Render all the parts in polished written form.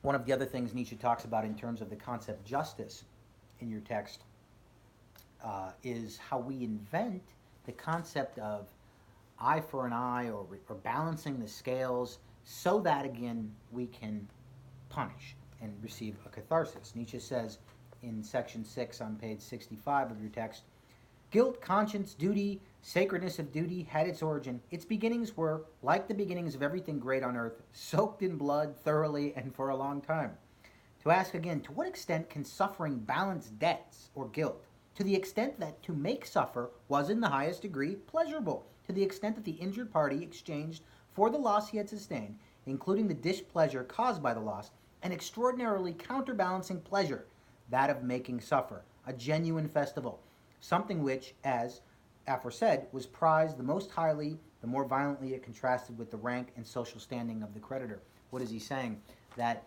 One of the other things Nietzsche talks about in terms of the concept justice in your text is how we invent the concept of eye for an eye, or balancing the scales so that, again, we can punish and receive a catharsis. Nietzsche says in section 6 on page 65 of your text, guilt, conscience, duty, sacredness of duty had its origin. Its beginnings were, like the beginnings of everything great on earth, soaked in blood thoroughly and for a long time. To ask again, to what extent can suffering balance debts or guilt? To the extent that to make suffer was in the highest degree pleasurable, to the extent that the injured party exchanged for the loss he had sustained, including the displeasure caused by the loss, an extraordinarily counterbalancing pleasure, that of making suffer, a genuine festival, something which, as aforesaid, was prized the most highly, the more violently it contrasted with the rank and social standing of the creditor. What is he saying? That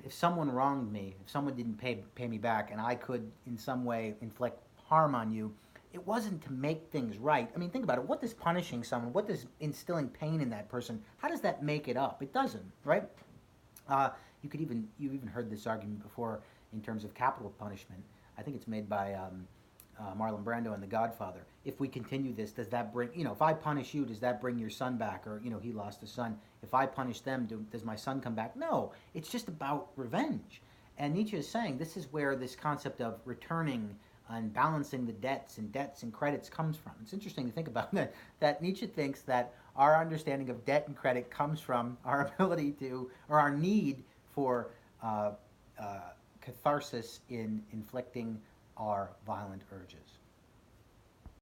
if someone wronged me, if someone didn't pay me back, and I could in some way inflict harm on you, it wasn't to make things right. I mean, think about it. What does punishing someone, what does instilling pain in that person, how does that make it up? It doesn't, right? You've even heard this argument before in terms of capital punishment. I think it's made by Marlon Brando in The Godfather. If we continue this, does that bring, if I punish you, does that bring your son back? Or, he lost a son. If I punish them, does my son come back? No, it's just about revenge. And Nietzsche is saying this is where this concept of returning and balancing the debts and credits comes from. It's interesting to think about that Nietzsche thinks that our understanding of debt and credit comes from our ability to, or our need for catharsis in inflicting our violent urges.